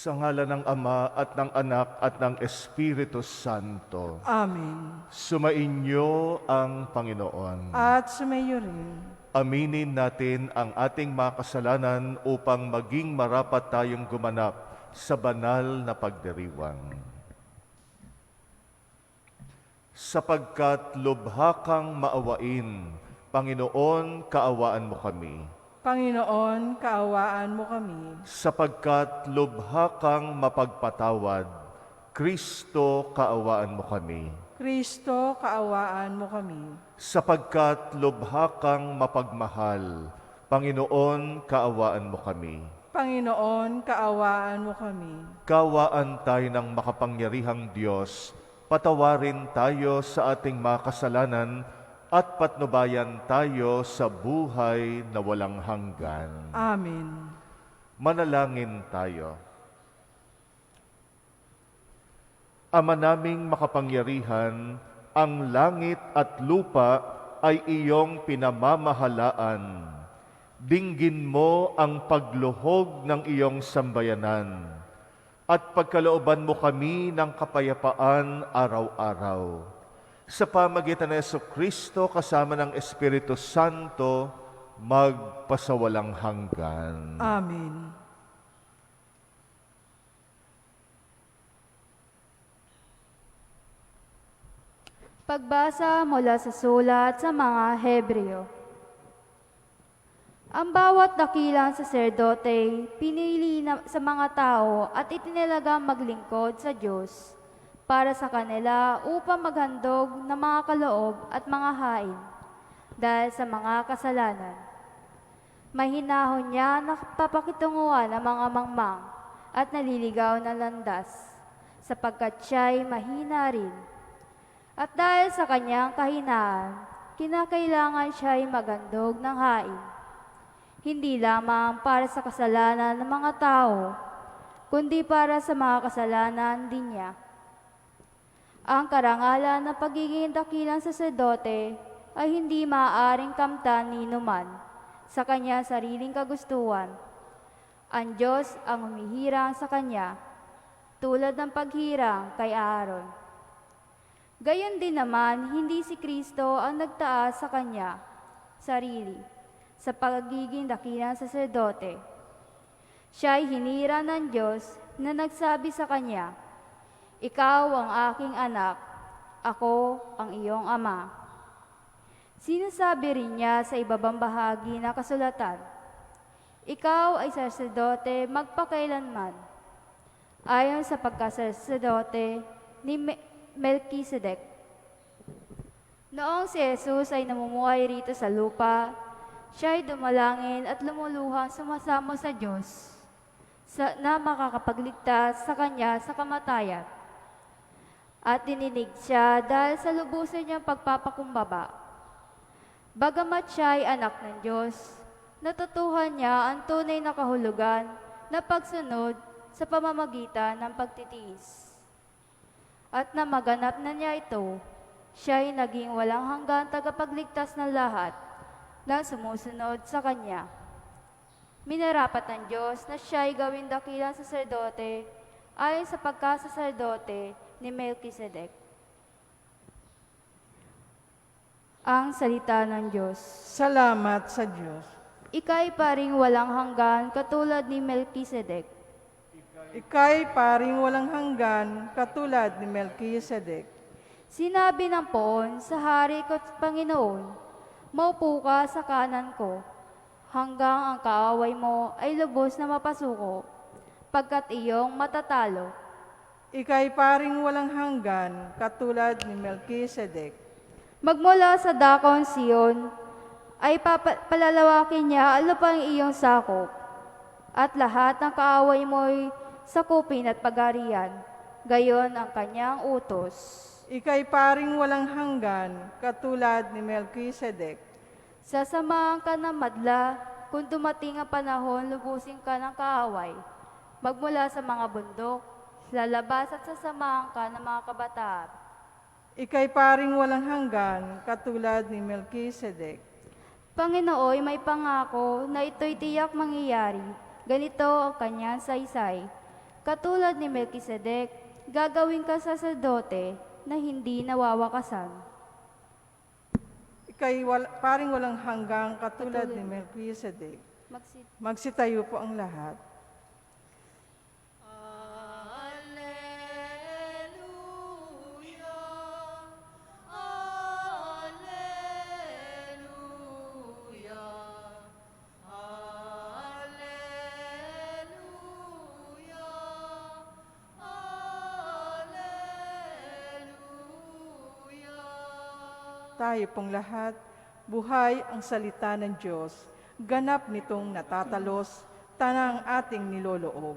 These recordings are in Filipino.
Sa ngalan ng Ama at ng Anak at ng Espiritu Santo. Amen. Sumainyo ang Panginoon. At sumayo rin. Aminin natin ang ating mga kasalanan upang maging marapat tayong gumanap sa banal na pagdiriwang. Sapagkat lubha kang maawain, Panginoon, kaawaan mo kami. Panginoon, kaawaan mo kami. Sapagkat lubha kang mapagpatawad, Kristo, kaawaan mo kami. Kristo, kaawaan mo kami. Sapagkat lubha kang mapagmahal, Panginoon, kaawaan mo kami. Panginoon, kaawaan mo kami. Kaawaan tayo ng makapangyarihang Diyos, patawarin tayo sa ating mga kasalanan at patnubayan tayo sa buhay na walang hanggan. Amen. Manalangin tayo. Ama naming makapangyarihan, ang langit at lupa ay iyong pinamamahalaan. Dinggin mo ang pagluhog ng iyong sambayanan at pagkalooban mo kami ng kapayapaan araw-araw. Sa pamagitan ng Jesucristo kasama ng Espiritu Santo, magpasawalang hanggan. Amen. Pagbasa mula sa sulat sa mga Hebreo. Ang bawat dakilang saserdote pinili sa mga tao at itinalagang maglingkod sa Diyos para sa kanila upang maghandog ng mga kaloob at mga hain dahil sa mga kasalanan. Mahinahon niya na papakitunguhan ng mga mangmang at naliligaw na landas sapagkat siya'y mahina rin. At dahil sa kanyang kahinaan, kinakailangan siya'y maghandog ng hain. Hindi lamang para sa kasalanan ng mga tao, kundi para sa mga kasalanan din niya. Ang karangalan ng pagiging dakilang saserdote ay hindi maaaring kamtan ni numan sa kanyang sariling kagustuhan. Ang Diyos ang humihirang sa kanya, tulad ng paghirang kay Aaron. Gayon din naman, hindi si Kristo ang nagtaas sa kanya, sarili, sa pagiging dakilang saserdote. Siya'y hinira ng Diyos na nagsabi sa kanya, "Ikaw ang aking anak, ako ang iyong ama." Sinasabi rin niya sa ibabang bahagi ng kasulatan, "Ikaw ay saserdote magpakailanman, ayon sa pagkasaserdote ni Melkisedek." Noong si Jesus ay namumuhay rito sa lupa, siya ay dumalangin at lumuluhang sumasamo sa Diyos na makakapagligtas sa kanya sa kamatayan. At dininig siya dahil sa lubusan niyang pagpapakumbaba. Bagamat siya ay anak ng Diyos, natutuhan niya ang tunay na kahulugan na pagsunod sa pamamagitan ng pagtitiis. At na maganap na niya ito, siya ay naging walang hanggang tagapagligtas ng lahat na sumusunod sa Kanya. Minarapat ng Diyos na siya ay gawing dakilang saserdote ayon sa pagkasaserdote ni Melkisedek. Ang salita ng Diyos. Salamat sa Diyos. Ika'y paring walang hanggan katulad ni Melkisedek. Ika'y paring walang hanggan katulad ni Melkisedek. Sinabi ng poon sa hari ko't Panginoon, "Maupo ka sa kanan ko, hanggang ang kaaway mo ay lubos na mapasuko, pagkat iyong matatalo." Ika'y paring walang hanggan katulad ni Melkisedek. Magmula sa dakong Siyon, ay palalawakin niya ang lupang iyong sakop, at lahat ng kaaway mo'y sakupin at pagarian, gayon ang kanyang utos. Ika'y paring walang hanggan katulad ni Melkisedek. Sasamahan ka ng madla, kung dumating ang panahon, lubusin ka ng kaaway. Magmula sa mga bundok, lalabas at sasamahan ka ng mga kabataan. Ika'y paring walang hanggan katulad ni Melkisedek. Panginooy may pangako na ito'y tiyak mangyayari. Ganito ang kanyang saysay. Katulad ni Melkisedek, gagawin ka saserdote na hindi nawawakasan. Paring walang hanggang katulad ni Melchizedek. Magsitayo po ang lahat. Tayo pong lahat, buhay ang salita ng Diyos, ganap nitong natatalos, tanang ating niloloob.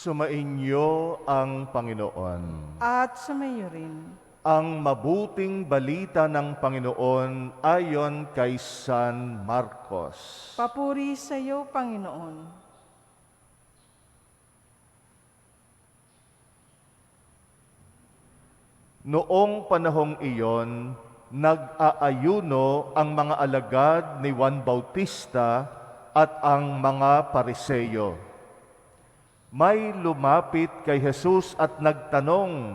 Sumainyo ang Panginoon. At sumayo rin. Ang mabuting balita ng Panginoon ayon kay San Marcos. Papuri sa iyo, Panginoon. Noong panahong iyon, nag-aayuno ang mga alagad ni Juan Bautista at ang mga Pariseo. May lumapit kay Jesus at nagtanong,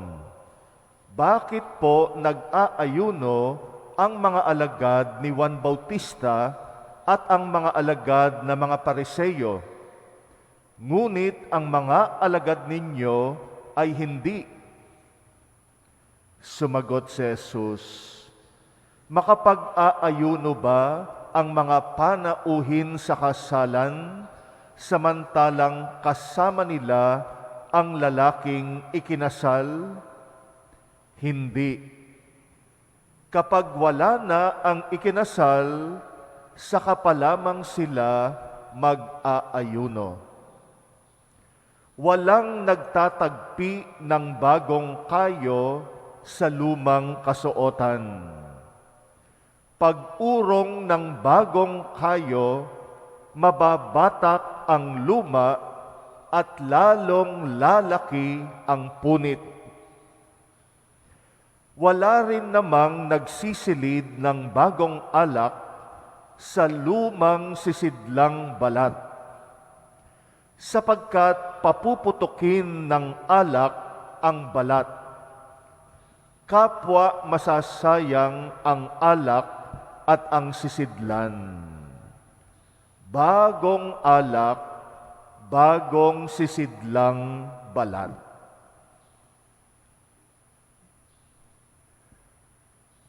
"Bakit po nag-aayuno ang mga alagad ni Juan Bautista at ang mga alagad na mga Pariseo? Ngunit ang mga alagad ninyo ay hindi." Sumagot si Jesus, "Makapag-aayuno ba ang mga panauhin sa kasalan, samantalang kasama nila ang lalaking ikinasal? Hindi. Kapag wala na ang ikinasal, saka pa lamang sila mag-aayuno. Walang nagtatagpi ng bagong kayo sa lumang kasuotan. Pag-urong ng bagong kayo, mababatak ang luma at lalong lalaki ang punit. Wala rin namang nagsisilid ng bagong alak sa lumang sisidlang balat, sapagkat papuputukin ng alak ang balat. Kapwa masasayang ang alak at ang sisidlan. Bagong alak, bagong sisidlang balat."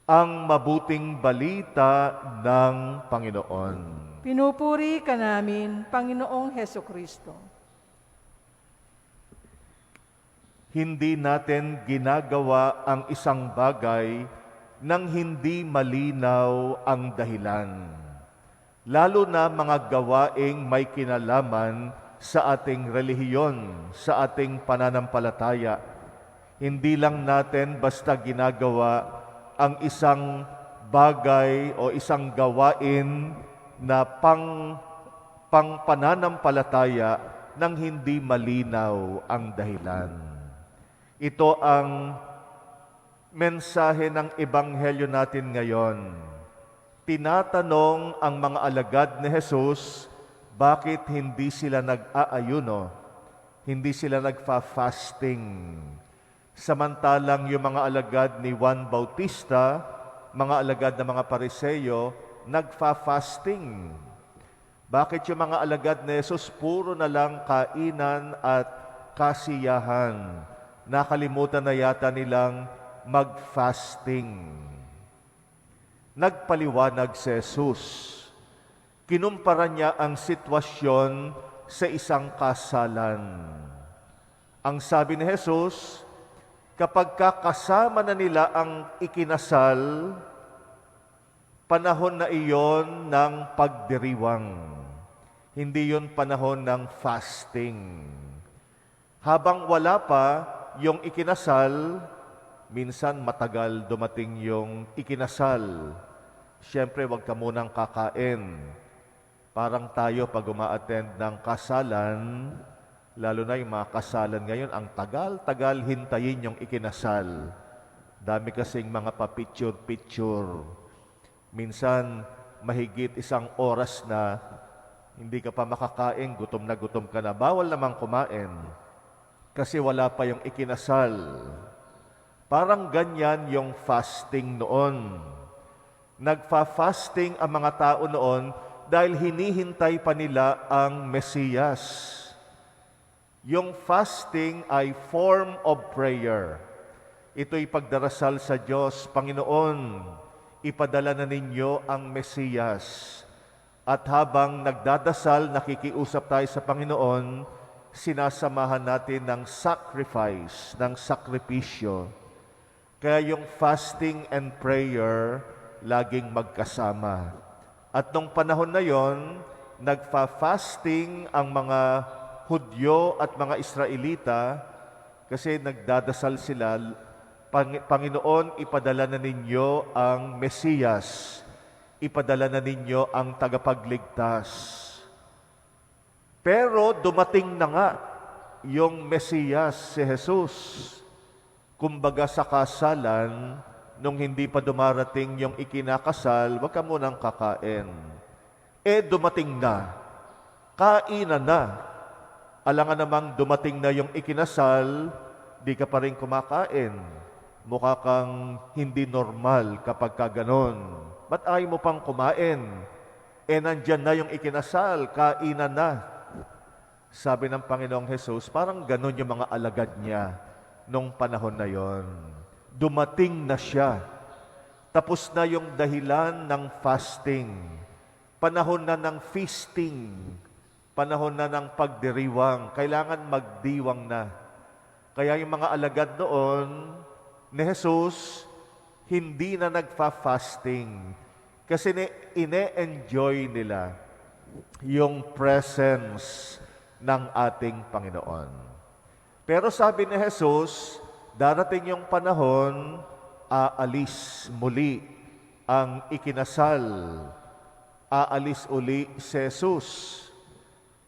Ang mabuting balita ng Panginoon. Pinupuri ka namin, Panginoong Hesukristo. Hindi natin ginagawa ang isang bagay nang hindi malinaw ang dahilan. Lalo na mga gawaing may kinalaman sa ating relihiyon, sa ating pananampalataya. Hindi lang natin basta ginagawa ang isang bagay o isang gawain na pang pananampalataya nang hindi malinaw ang dahilan. Ito ang mensahe ng Ebanghelyo natin ngayon. Tinatanong ang mga alagad ni Jesus, bakit hindi sila nag-aayuno, hindi sila nagfa-fasting. Samantalang yung mga alagad ni Juan Bautista, mga alagad ng mga Pariseo, nagfa-fasting. Bakit yung mga alagad ni Jesus puro na lang kainan at kasiyahan? Nakalimutan na yata nilang mag-fasting. Nagpaliwanag si Jesus. Kinumpara niya ang sitwasyon sa isang kasalan. Ang sabi ni Jesus, kapag kasama na nila ang ikinasal, panahon na iyon ng pagdiriwang. Hindi yon panahon ng fasting. Habang wala pa yung ikinasal, minsan matagal dumating yung ikinasal. Siyempre, wag ka munang kakain. Parang tayo pag uma-attend ng kasalan, lalo na yung mga kasalan ngayon, ang tagal-tagal hintayin yung ikinasal. Dami kasing mga pa-picture-picture. Minsan, mahigit 1 oras na hindi ka pa makakain, gutom na gutom ka na. Bawal namang kumain kasi wala pa yung ikinasal. Parang ganyan yung fasting noon. Nagfa-fasting ang mga tao noon dahil hinihintay pa nila ang Mesiyas. Yung fasting ay form of prayer. Ito'y pagdarasal sa Diyos, Panginoon, ipadala na ninyo ang Mesiyas. At habang nagdadasal, nakikiusap tayo sa Panginoon, sinasamahan natin ng sacrifice, ng sakripisyo. Kaya yung fasting and prayer, laging magkasama. At nung panahon na yon, nagfa-fasting ang mga Hudyo at mga Israelita kasi nagdadasal sila, Panginoon, ipadala na ninyo ang Mesiyas. Ipadala na ninyo ang tagapagligtas. Pero dumating na nga yung Mesiyas, si Jesus. Kumbaga sa kasalan, nung hindi pa dumarating yung ikinakasal, wag ka munang kakain. Dumating na. Kainan na. Alangan namang dumating na yung ikinasal, di ka pa rin kumakain. Mukha kang hindi normal kapag ka ganon. Ba't ayaw mo pang kumain? Nandyan na yung ikinasal, kainan na. Sabi ng Panginoong Hesus, parang ganon yung mga alagad niya nung panahon na yon. Dumating na siya. Tapos na yung dahilan ng fasting. Panahon na ng feasting. Panahon na ng pagdiriwang. Kailangan magdiwang na. Kaya yung mga alagad noon ni Jesus, hindi na nagfa-fasting. Kasi ine-enjoy nila yung presence ng ating Panginoon. Pero sabi ni Jesus, darating yung panahon, aalis muli ang ikinasal. Aalis uli si Jesus.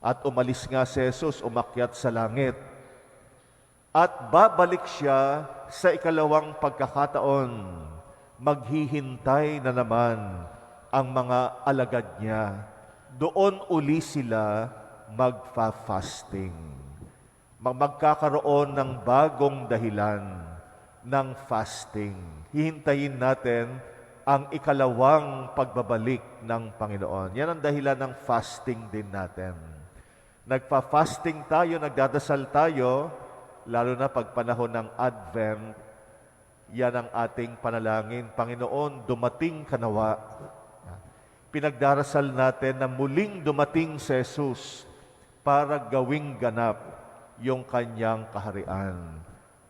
At umalis nga si Jesus, umakyat sa langit. At babalik siya sa ikalawang pagkakataon. Maghihintay na naman ang mga alagad niya. Doon uli sila magfa-fasting. Magkakaroon ng bagong dahilan ng fasting. Hihintayin natin ang ikalawang pagbabalik ng Panginoon. Yan ang dahilan ng fasting din natin. Nagpa-fasting tayo, nagdadasal tayo, lalo na pag panahon ng Advent, yan ang ating panalangin. Panginoon, dumating ka nawa. Pinagdarasal natin na muling dumating si Jesus para gawing ganap yung kanyang kaharian.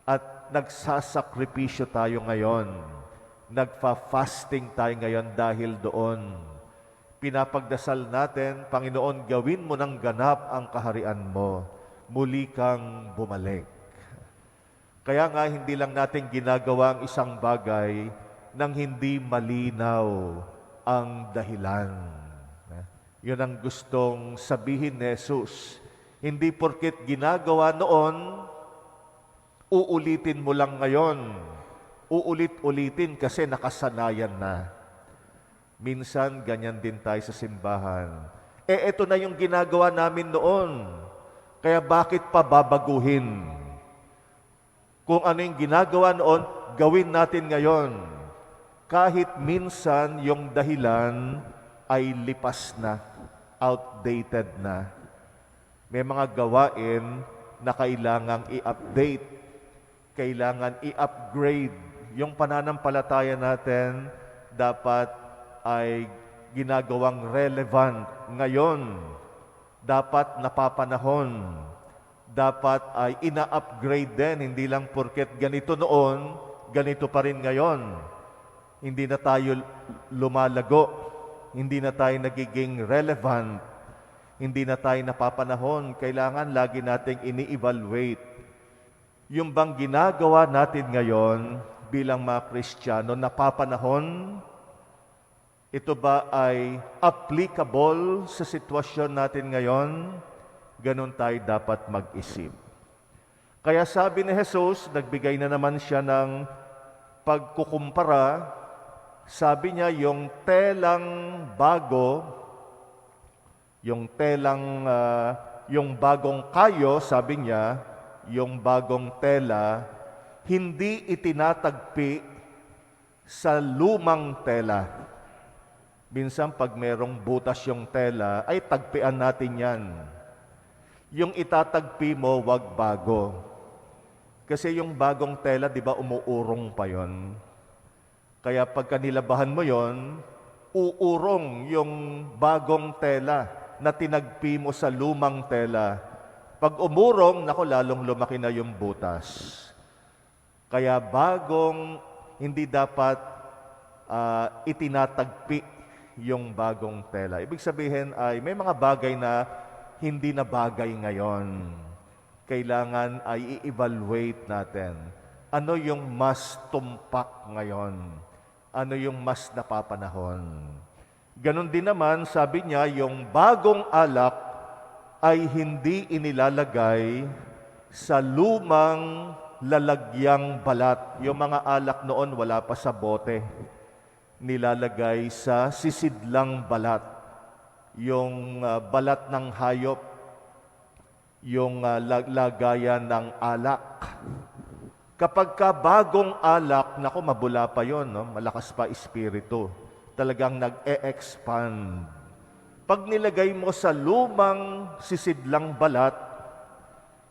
At nagsasakripisyo tayo ngayon. Nagfa-fasting tayo ngayon dahil doon. Pinapagdasal natin, Panginoon, gawin mo ng ganap ang kaharian mo. Muli kang bumalik. Kaya nga, hindi lang natin ginagawa ang isang bagay nang hindi malinaw ang dahilan. Yun ang gustong sabihin ni Jesus. Hindi porket ginagawa noon, uulitin mo lang ngayon. Uulit-ulitin kasi nakasanayan na. Minsan, ganyan din tayo sa simbahan. Ito na yung ginagawa namin noon. Kaya bakit pa babaguhin? Kung ano yung ginagawa noon, gawin natin ngayon. Kahit minsan yung dahilan ay lipas na, outdated na. May mga gawain na kailangang i-update, kailangan i-upgrade. Yung pananampalataya natin dapat ay ginagawang relevant ngayon. Dapat napapanahon. Dapat ay ina-upgrade din. Hindi lang porket ganito noon, ganito pa rin ngayon. Hindi na tayo lumalago. Hindi na tayo nagiging relevant. Hindi na tayo napapanahon. Kailangan lagi nating ini-evaluate. Yung bang ginagawa natin ngayon, bilang mga Kristiyano, napapanahon? Ito ba ay applicable sa sitwasyon natin ngayon? Ganon tayo dapat mag-isip. Kaya sabi ni Jesus, nagbigay na naman siya ng pagkukumpara. Sabi niya, yung telang bago, yung bagong kayo, sabi niya, yung bagong tela, hindi itinatagpi sa lumang tela. Minsan pag merong butas yung tela, ay tagpian natin yan. Yung itatagpi mo, wag bago. Kasi yung bagong tela, di ba, umuurong pa yon. Kaya pagka nilabahan mo yon, uurong yung bagong tela na tinagpi mo sa lumang tela. Pag umurong, naku, lalong lumaki na yung butas. Kaya hindi dapat itinatagpi yung bagong tela. Ibig sabihin ay may mga bagay na hindi na bagay ngayon. Kailangan ay i-evaluate natin. Ano yung mas tumpak ngayon? Ano yung mas napapanahon? Ganon din naman, sabi niya, yung bagong alak ay hindi inilalagay sa lumang lalagyang balat. Yung mga alak noon wala pa sa bote. Nilalagay sa sisidlang balat. Yung balat ng hayop, yung lagayan ng alak. Kapag ka bagong alak, naku, mabula pa yon, no? Malakas pa espiritu. Talagang nag-e-expand. Pag nilagay mo sa lumang sisidlang balat,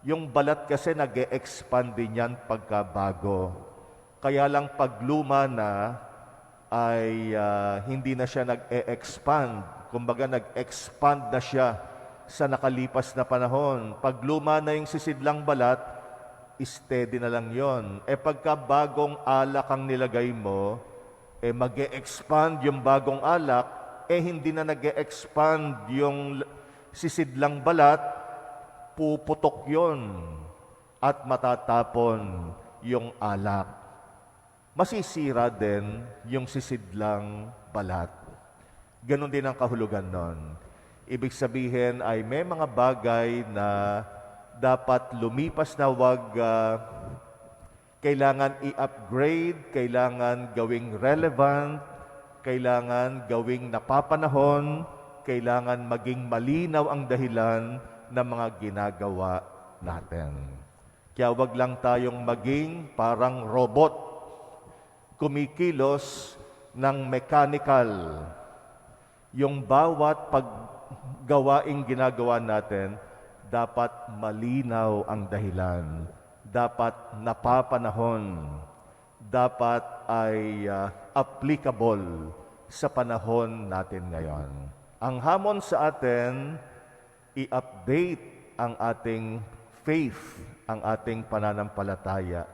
yung balat kasi nag-e-expand din yan pagka bago. Kaya lang pag luma na, ay hindi na siya nag-e-expand. Kumbaga nag-expand na siya sa nakalipas na panahon. Pag luma na yung sisidlang balat, steady na lang yon. Pagka bagong alak ang nilagay mo, mag-e-expand yung bagong alak, hindi na nag-e-expand yung sisidlang balat, puputok yon at matatapon yung alak. Masisira din yung sisidlang balat. Ganon din ang kahulugan nun. Ibig sabihin ay may mga bagay na dapat lumipas na kailangan i-upgrade, kailangan gawing relevant, kailangan gawing napapanahon, kailangan maging malinaw ang dahilan ng mga ginagawa natin. Kaya wag lang tayong maging parang robot, kumikilos ng mechanical. Yung bawat paggawaing ginagawa natin, dapat malinaw ang dahilan. Dapat napapanahon. Dapat ay applicable sa panahon natin ngayon. Ang hamon sa atin, i-update ang ating faith, ang ating pananampalataya.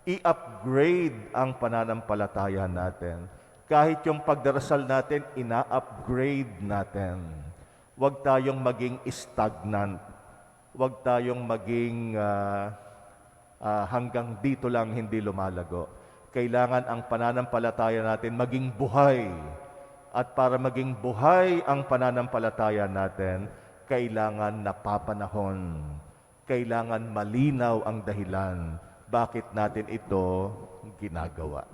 I-upgrade ang pananampalataya natin. Kahit yung pagdarasal natin, ina-upgrade natin. Huwag tayong maging stagnant. Huwag tayong maging hanggang dito lang hindi lumalago. Kailangan ang pananampalataya natin maging buhay. At para maging buhay ang pananampalataya natin, kailangan napapanahon. Kailangan malinaw ang dahilan bakit natin ito ginagawa.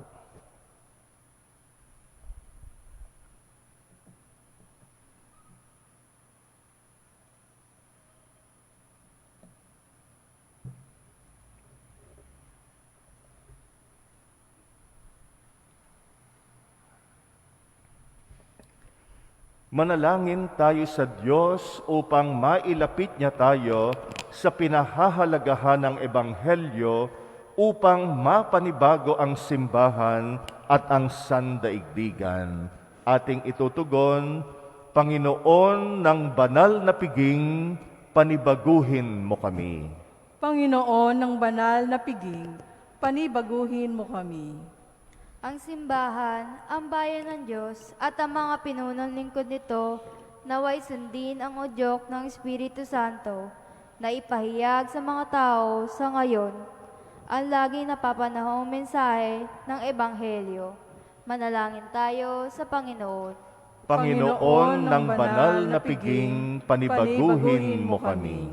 Manalangin tayo sa Diyos upang mailapit niya tayo sa pinahahalagahan ng Ebanghelyo upang mapanibago ang simbahan at ang sandaigdigan. Ating itutugon, Panginoon ng banal na piging, panibaguhin mo kami. Panginoon ng banal na piging, panibaguhin mo kami. Ang simbahan, ang bayan ng Diyos, at ang mga pinunong lingkod nito, naway sundin ang udyok ng Espiritu Santo na ipahayag sa mga tao sa ngayon ang lagi napapanahong mensahe ng Ebanghelyo. Manalangin tayo sa Panginoon. Panginoon ng banal na piging, panibaguhin mo kami.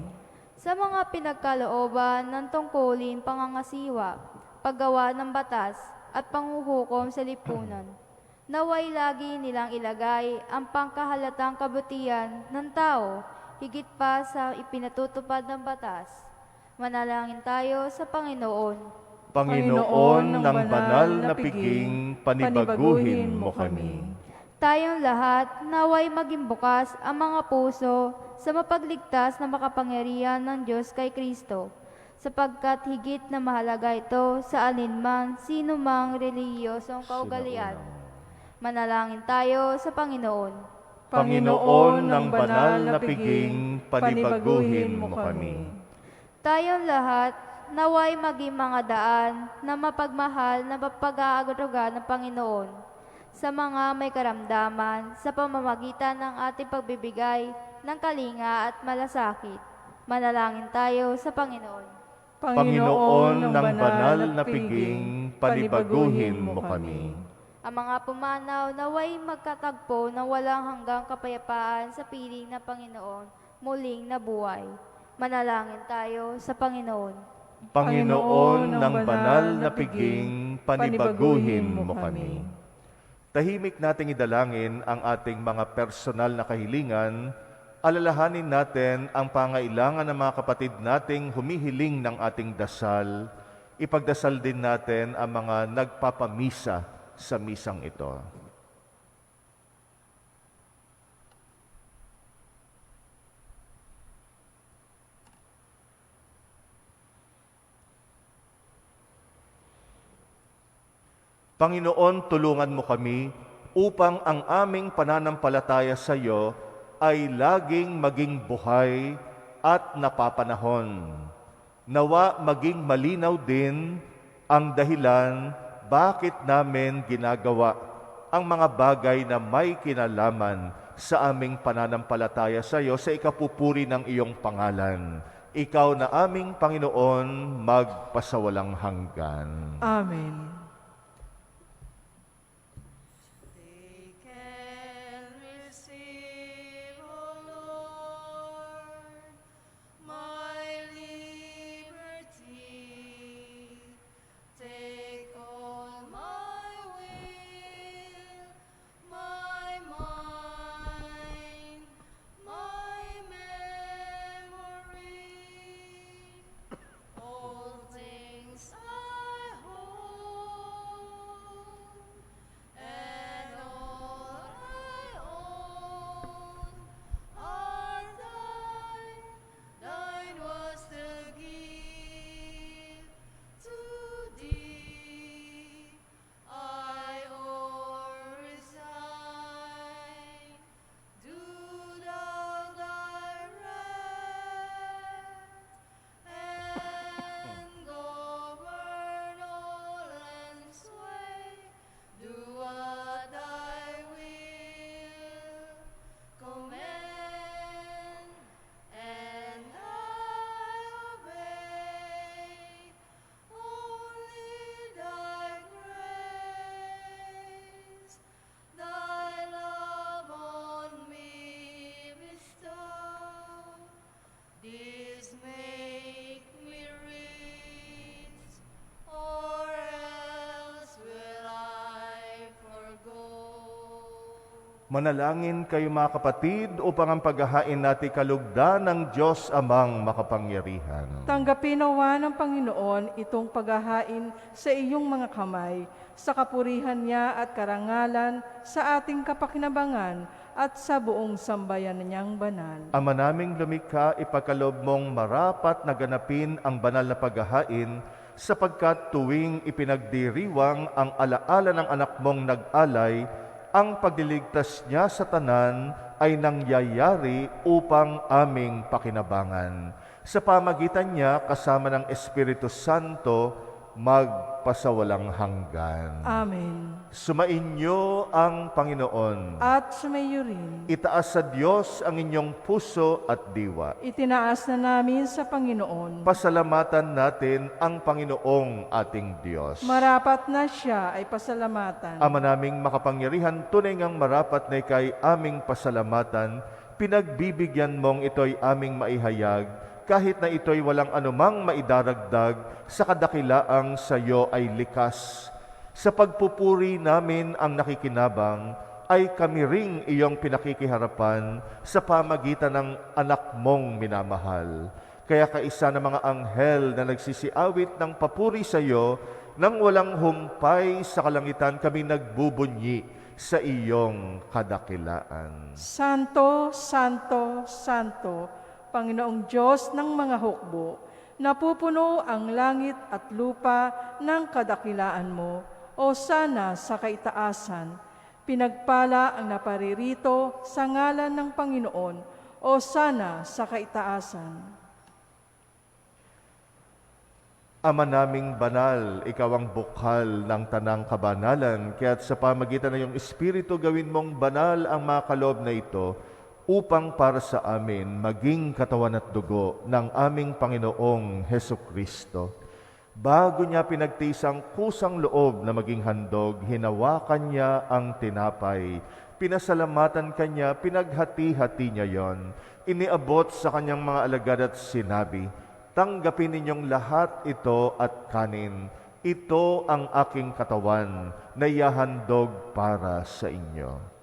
Sa mga pinagkalooban ng tungkulin pangangasiwa, paggawa ng batas at panghuhukom sa lipunan, naway lagi nilang ilagay ang pangkahalatang kabutihan ng tao higit pa sa ipinatutupad ng batas. Manalangin tayo sa Panginoon. Panginoon ng banal na piging, panibaguhin mo kami. Tayong lahat naway maging bukas ang mga puso sa mapagligtas na makapangyarihan ng Diyos kay Kristo, sapagkat higit na mahalaga ito sa alinman sino mang relihiyosong kaugalian. Manalangin tayo sa Panginoon. Panginoon ng banal na piging, panibaguhin mo kami. Tayong lahat naway maging mga daan na mapagmahal na pag-aagaruga ng Panginoon sa mga may karamdaman sa pamamagitan ng ating pagbibigay ng kalinga at malasakit. Manalangin tayo sa Panginoon. Panginoon ng banal na piging, panibaguhin mo kami. Ang mga pumanaw naway magkatagpo na walang hanggang kapayapaan sa piling ng Panginoon, muling nabuhay. Manalangin tayo sa Panginoon. Panginoon ng banal na piging, panibaguhin mo kami. Tahimik nating idalangin ang ating mga personal na kahilingan. Alalahanin natin ang pangailangan ng mga kapatid nating humihiling ng ating dasal. Ipagdasal din natin ang mga nagpapamisa sa misang ito. Panginoon, tulungan mo kami upang ang aming pananampalataya sa iyo ay laging maging buhay at napapanahon. Nawa maging malinaw din ang dahilan bakit namin ginagawa ang mga bagay na may kinalaman sa aming pananampalataya sa iyo sa ikapupuri ng iyong pangalan. Ikaw na aming Panginoon, magpasawalang hanggan. Amen. Manalangin kayo mga kapatid upang ang paghahain natin kalugdan ng Diyos Amang makapangyarihan. Tanggapin nawa ng Panginoon itong paghahain sa iyong mga kamay, sa kapurihan niya at karangalan, sa ating kapakinabangan at sa buong sambayan niyang banal. Ama naming lumikha, ipagkaloob mong marapat na ganapin ang banal na paghahain, sapagkat tuwing ipinagdiriwang ang alaala ng anak mong nag-alay, ang pagliligtas niya sa tanan ay nangyayari upang aming pakinabangan. Sa pamagitan niya, kasama ng Espiritu Santo, magpasawalang hanggan. Amen. Sumainyo ang Panginoon. At sumayo rin. Itaas sa Diyos ang inyong puso at diwa. Itinaas na namin sa Panginoon. Pasalamatan natin ang Panginoong ating Diyos. Marapat na siya ay pasalamatan. Ama naming makapangyarihan, tunay ngang marapat na ikay aming pasalamatan, pinagbibigyan mong ito'y aming maihayag, kahit na ito'y walang anumang maidaragdag, sa kadakilaang sa iyo ay likas. Sa pagpupuri namin ang nakikinabang, ay kami ring iyong pinakikiharapan sa pamagitan ng anak mong minamahal. Kaya kaisa ng mga anghel na nagsisiawit ng papuri sa iyo, nang walang humpay sa kalangitan kami nagbubunyi sa iyong kadakilaan. Santo, Santo, Santo, Panginoong Diyos ng mga hukbo, napupuno ang langit at lupa ng kadakilaan mo, o sana sa kaitaasan. Pinagpala ang naparirito sa ngalan ng Panginoon, o sana sa kaitaasan. Ama naming banal, ikaw ang bukal ng tanang kabanalan, kaya't sa pamagitan ng iyong Espiritu gawin mong banal ang mga kaloob na ito, upang para sa amin maging katawan at dugo ng aming Panginoong Hesukristo. Bago niya pinagtisang kusang loob na maging handog, hinawakan niya ang tinapay. Pinasalamatan kanya, pinaghati-hati niya yon. Iniabot sa kanyang mga alagad at sinabi, tanggapin ninyong lahat ito at kanin. Ito ang aking katawan na ihahandog para sa inyo.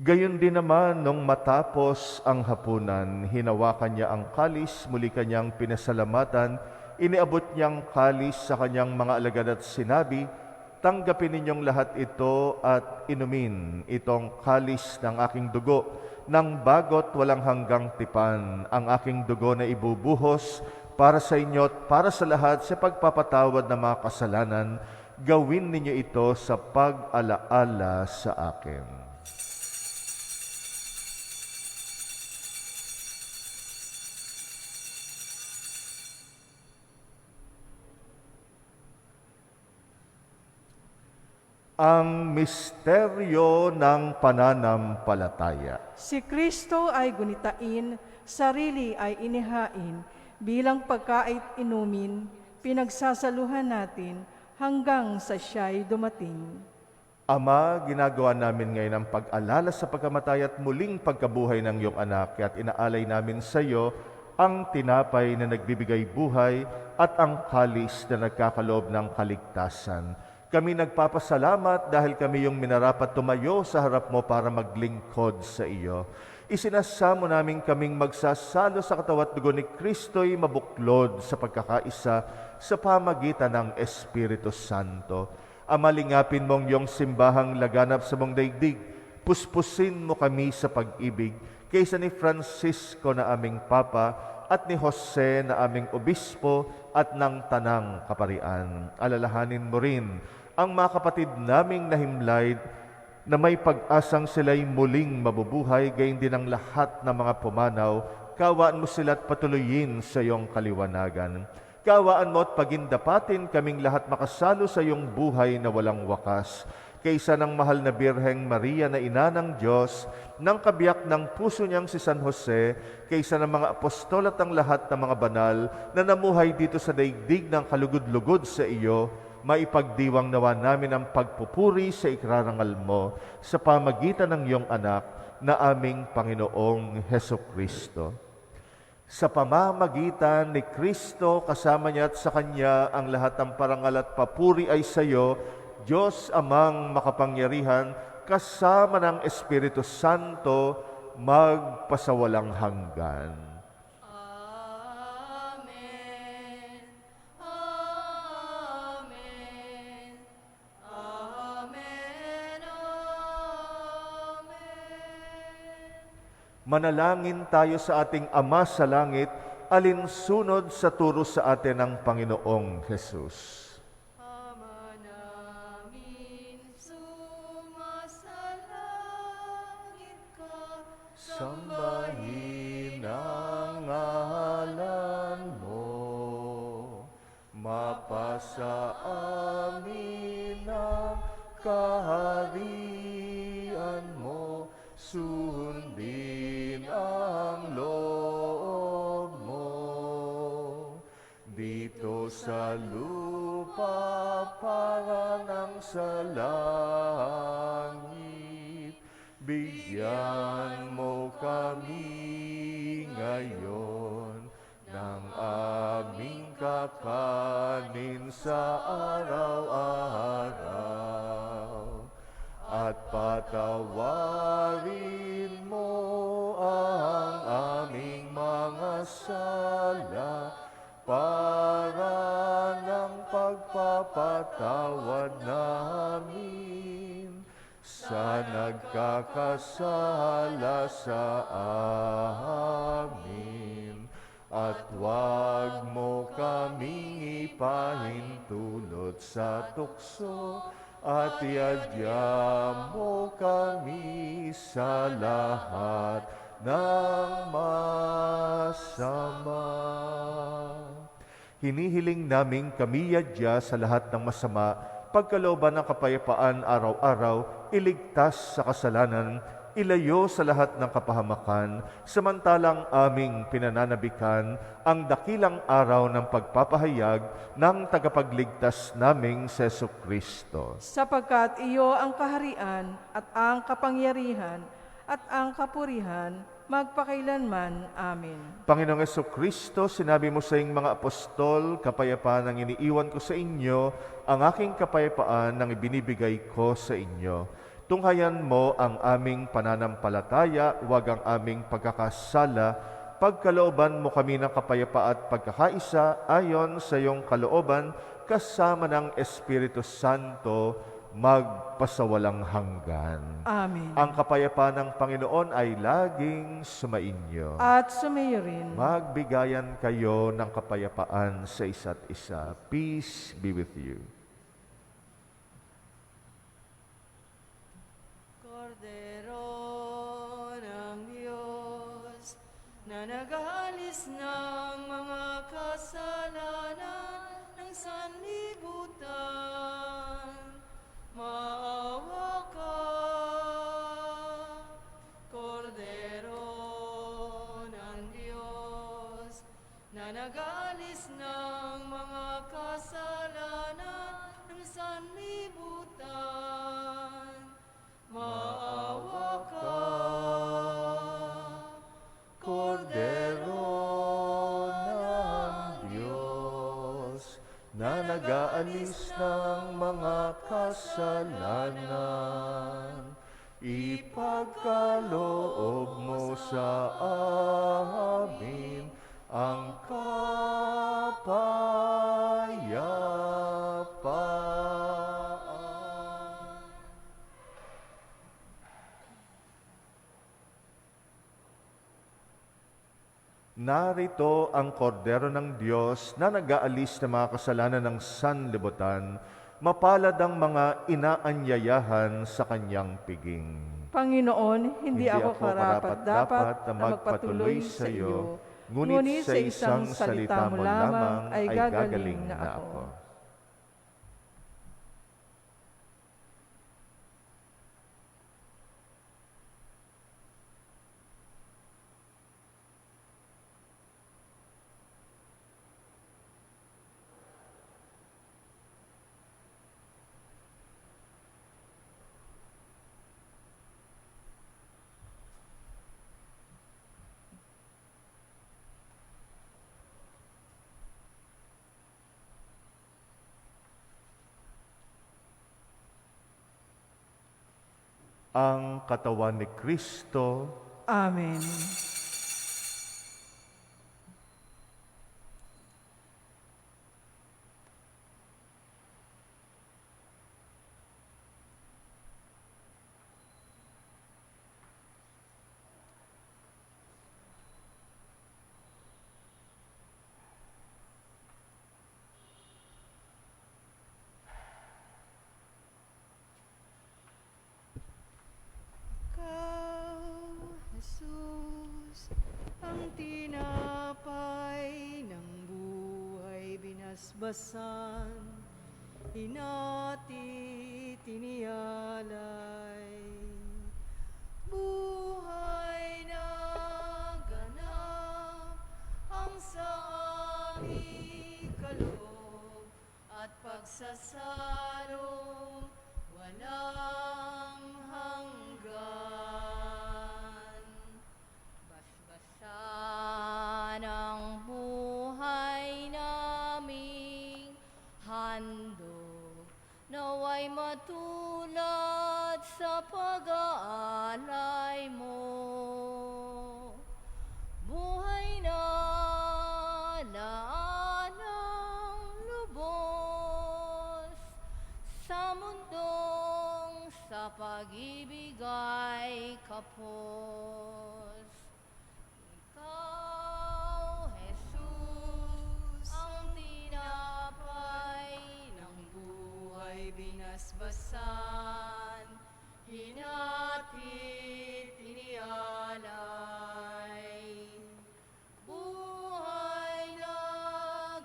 Gayon din naman, nung matapos ang hapunan, hinawakan niya ang kalis, muli kanyang pinasalamatan, iniabot niyang kalis sa kanyang mga alagad at sinabi, tanggapin ninyong lahat ito at inumin itong kalis ng aking dugo, ng bagot walang hanggang tipan, ang aking dugo na ibubuhos para sa inyo at para sa lahat sa pagpapatawad ng mga kasalanan. Gawin ninyo ito sa pag-alaala sa akin. Ang misteryo ng pananampalataya. Si Kristo ay gunitain, sarili ay inihain, bilang pagkait inumin, pinagsasaluhan natin hanggang sa siya'y dumating. Ama, ginagawa namin ngayon ang pag-alala sa pagkamatay at muling pagkabuhay ng iyong anak, at inaalay namin sa iyo ang tinapay na nagbibigay buhay at ang kalis na nagkakaloob ng kaligtasan. Kami nagpapasalamat dahil kami yung minarapat tumayo sa harap mo para maglingkod sa iyo. Isinasamo namin kaming magsasalo sa katawan at dugo ni Kristo'y mabuklod sa pagkakaisa sa pamagitan ng Espiritu Santo. Amalingapin mong iyong simbahang laganap sa mong daigdig. Puspusin mo kami sa pag-ibig kaysa ni Francisco na aming Papa at ni Jose na aming Obispo at ng Tanang Kaparian. Alalahanin mo rin ang mga kapatid naming nahimlay na may pag-asang sila'y muling mabubuhay, gayon din ang lahat ng mga pumanaw. Kawaan mo sila at patuloyin sa iyong kaliwanagan. Kawaan mo at pagindapatin kaming lahat makasalo sa iyong buhay na walang wakas. Kaysa ng mahal na Birheng Maria na ina ng Diyos, ng kabiyak ng puso niyang si San Jose, kaysa ng mga apostol at ang lahat ng mga banal na namuhay dito sa daigdig ng kalugod-lugod sa iyo, maipagdiwang nawa namin ang pagpupuri sa ikrarangal mo sa pamagitan ng iyong anak na aming Panginoong Hesukristo. Sa pamamagitan ni Kristo, kasama niya at sa Kanya, ang lahat ng parangal at papuri ay sa iyo, Diyos Amang makapangyarihan, kasama ng Espiritu Santo, magpasawalang hanggan. Manalangin tayo sa ating Ama sa langit, alinsunod sa turo sa atin ng Panginoong Hesus. Ama namin, sumasalangit Sambahin ang ngalan mo, mapasa amin ang kaharian mo, sundin ang loob mo. Dito sa lupa para ng sa langit, bigyan mo kami ngayon ng aming kakanin sa araw-araw. At patawarin mo ang aming mga sala para ng pagpapatawad namin sa nagkakasala sa amin. At huwag mo kaming ipahintulot sa tukso, at iadya mo kami sa lahat ng masama. Hinihiling naming kami yadya sa lahat ng masama, pagkalooban ng kapayapaan araw-araw, iligtas sa kasalanan, ilayo sa lahat ng kapahamakan, samantalang aming pinananabikan ang dakilang araw ng pagpapahayag ng tagapagligtas naming si Jesucristo. Sapagkat iyo ang kaharian at ang kapangyarihan at ang kapurihan magpakailanman. Amen. Panginoong Jesucristo, sinabi mo sa iyong mga apostol, kapayapaan ang iniiwan ko sa inyo, ang aking kapayapaan ang ibinibigay ko sa inyo. Tunghayan mo ang aming pananampalataya, huwag ang aming pagkakasala. Pagkalooban mo kami ng kapayapa at pagkakaisa ayon sa iyong kalooban, kasama ng Espiritu Santo, magpasawalang hanggan. Amen. Ang kapayapaan ng Panginoon ay laging sumainyo. At sumayo rin. Magbigayan kayo ng kapayapaan sa isa't isa. Peace be with you. Kordero ng Diyos, na nag-aalis ng mga kasalanan ng sanlibutan, maawa ka. Kordero ng Diyos, na nag-aalis ng mga kasalanan ng sanlibutan, maawa ka. Kordero ng Diyos, na nag-aalis ng mga kasalanan, ipagkaloob mo sa amin ang kapayapaan. Narito ang kordero ng Diyos na nag-aalis ng mga kasalanan ng sanlibutan, mapalad ang mga inaanyayahan sa kanyang piging. Panginoon, hindi ako karapat-dapat na magpatuloy sa iyo, ngunit sa isang salita mo lamang ay gagaling na ako. Ang katawan ni Kristo, Amen. Ikaw, Jesus, binasbasan, hinati tiniyalay. Buhay na ganap ang sa aming kaloob at pagsasalong walang hanggan. Basbasan ang buhay naming handog, naway matulad sa pag-aalay mo. Buhay na laanang lubos sa mundong sa pag-ibig ay kapos. Ikaw, Jesus, ang tinapay ng buhay binasbasan, hinati tiniyalay. Buhay na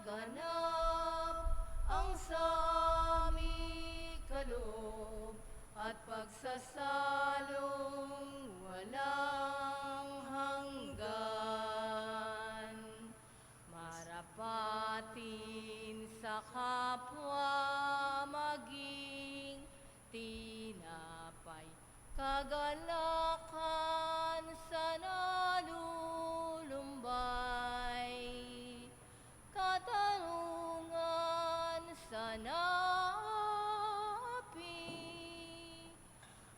ganap ang sa aming kaloob at pagsasalong walang hanggan. Marapatin sa kapwa maging tinapay, kagalakan sa nalulumbay, katarungan sa naapi,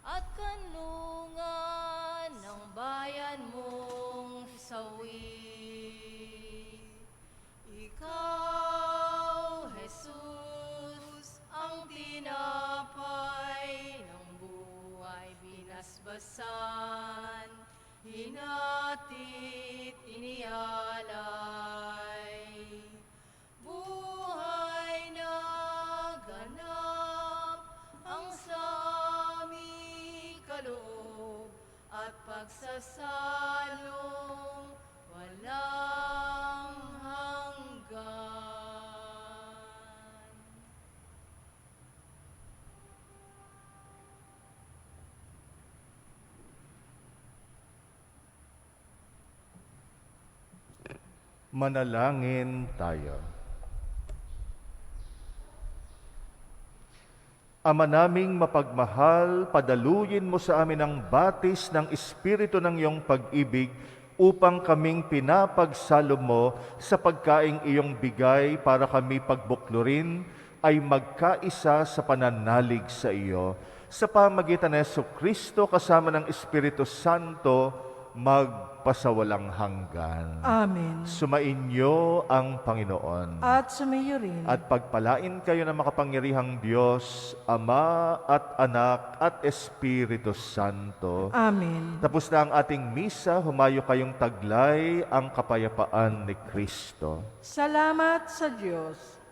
at kanlungan ng bayan mong sawi. Ikaw, Jesus, ang tinapay ng buhay binasbasan, hinatit iniyalay. Buhay na ganap ang sa aming kaloob at pagsasalong walang hanggan. Manalangin tayo. Ama naming mapagmahal, padaluyin mo sa amin ang batis ng Espiritu ng iyong pag-ibig upang kaming pinapagsalo mo sa pagkaing iyong bigay para kami pagbuklurin ay magkaisa sa pananalig sa iyo. Sa pamagitan ni Jesucristo kasama ng Espiritu Santo, magpasawalang hanggan. Amen. Sumainyo ang Panginoon. At sumayo rin. At pagpalain kayo ng makapangyarihang Diyos, Ama at Anak at Espiritu Santo. Amen. Tapos na ang ating misa, humayo kayong taglay ang kapayapaan ni Kristo. Salamat sa Diyos.